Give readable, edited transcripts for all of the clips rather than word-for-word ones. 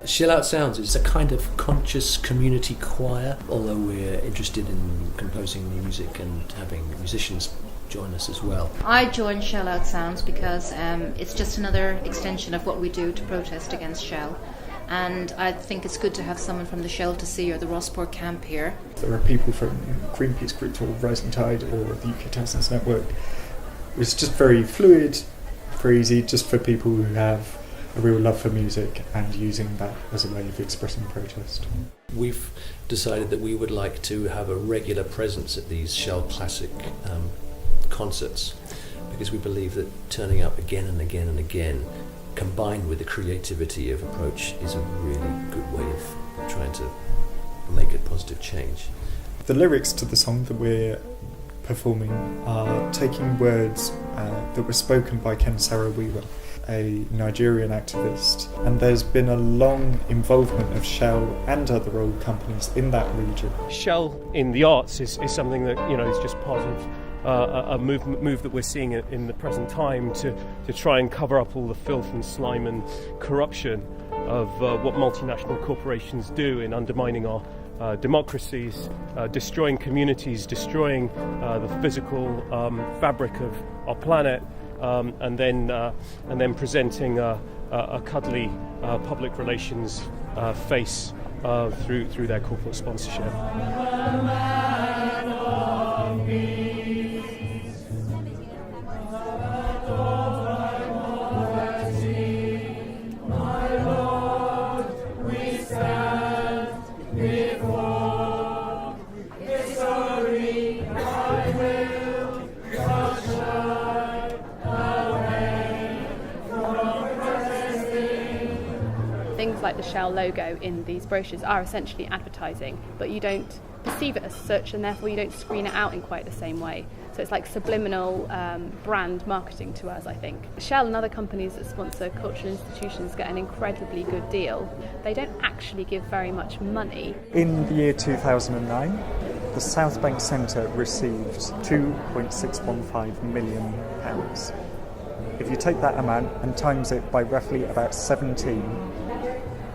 Shell Out Sounds is a kind of conscious community choir, although we're interested in composing new music and having musicians join us as well. I joined Shell Out Sounds because it's just another extension of what we do to protest against Shell. And I think it's good to have someone from the Shell to See or the Rossport camp here. There are people from Greenpeace Group or Rising Tide or the UK Townsends Network. It's just very fluid, very easy, just for people who have a real love for music and using that as a way of expressing protest. We've decided that we would like to have a regular presence at these Shell Classic concerts, because we believe that turning up again and again and again, combined with the creativity of approach, is a really good way of trying to make a positive change. The lyrics to the song that we're performing are taking words that were spoken by Ken Saro-Wiwa, a Nigerian activist, and there's been a long involvement of Shell and other oil companies in that region. Shell in the arts is something that, you know, is just part of a move that we're seeing in the present time to try and cover up all the filth and slime and corruption of what multinational corporations do in undermining our democracies, destroying communities, destroying the physical fabric of our planet, and then presenting a cuddly public relations face through their corporate sponsorship. Things like the Shell logo in these brochures are essentially advertising, but you don't perceive it as such, and therefore you don't screen it out in quite the same way. So it's like subliminal brand marketing to us, I think. Shell and other companies that sponsor cultural institutions get an incredibly good deal. They don't actually give very much money. In the year 2009, the South Bank Centre received £2.615 million. If you take that amount and times it by roughly about 17,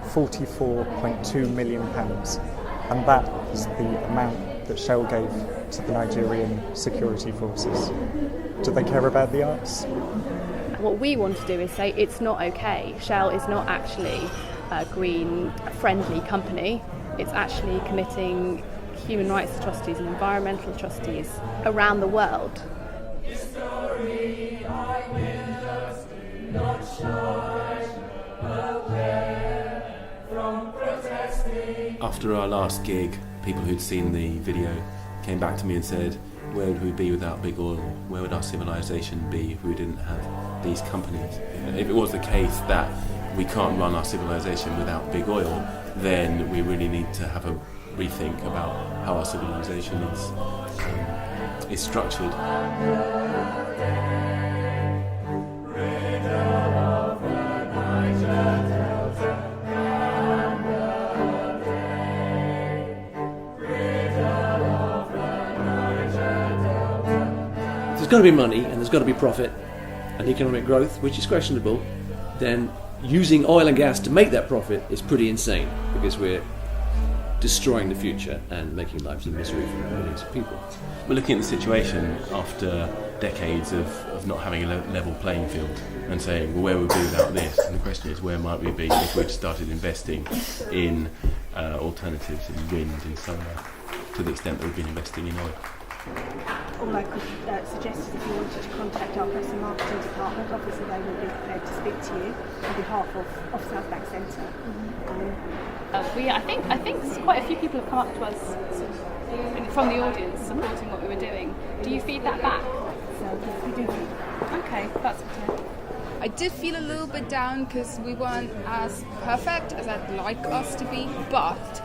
£44.2 million, and that is the amount that Shell gave to the Nigerian security forces. Do they care about the arts? What we want to do is say it's not okay. Shell is not actually a green-friendly company. It's actually committing human rights atrocities and environmental atrocities around the world. After our last gig, people who'd seen the video came back to me and said, where would we be without big oil? Where would our civilization be if we didn't have these companies? If it was the case that we can't run our civilization without big oil, then we really need to have a rethink about how our civilization is structured. There's got to be money and there's got to be profit and economic growth, which is questionable. Then using oil and gas to make that profit is pretty insane, because we're destroying the future and making lives a misery for millions of people. We're looking at the situation after decades of not having a level playing field and saying, well, where would we be without this? And the question is, where might we be if we'd started investing in alternatives, in wind, in solar, to the extent that we've been investing in oil? All I could suggest is if you wanted to contact our press and marketing department, obviously they will be prepared to speak to you on behalf of South Bank Centre. I think quite a few people have come up to us from the audience supporting what we were doing. Do you feed that back? So yes, we do. Okay, that's okay. I did feel a little bit down because we weren't as perfect as I'd like us to be, but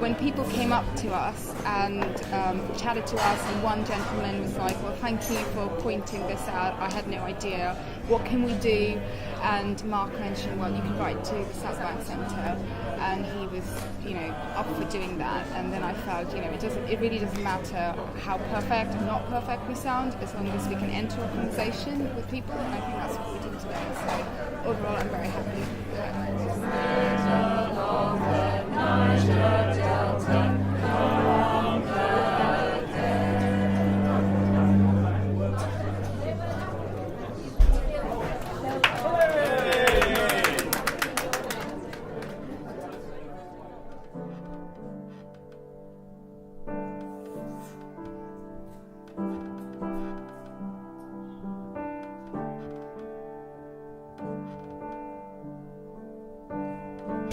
when people came up to us and chatted to us, and one gentleman was like, well, thank you for pointing this out, I had no idea, what can we do? And Mark mentioned, well, you can write to the South Bank Centre, and he was, up for doing that. And then I felt, it really doesn't matter how perfect or not perfect we sound, as long as we can enter a conversation with people, and I think that's what we did today. So overall, I'm very happy.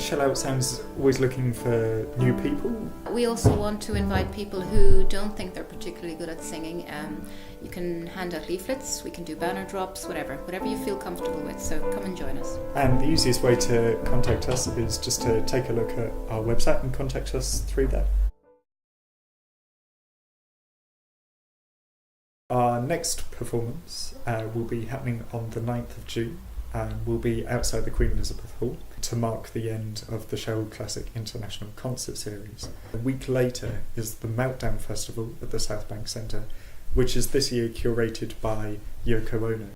Shell Out Sounds always looking for new people? We also want to invite people who don't think they're particularly good at singing. You can hand out leaflets, we can do banner drops, whatever you feel comfortable with, so come and join us. And the easiest way to contact us is just to take a look at our website and contact us through there. Our next performance will be happening on the 9th of June and will be outside the Queen Elizabeth Hall to mark the end of the Shell Classic International Concert Series. A week later is the Meltdown Festival at the South Bank Centre, which is this year curated by Yoko Ono.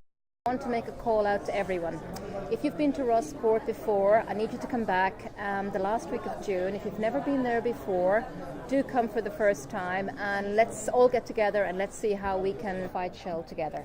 I want to make a call out to everyone. If you've been to Rossport before, I need you to come back the last week of June. If you've never been there before, do come for the first time and let's all get together and let's see how we can fight Shell together.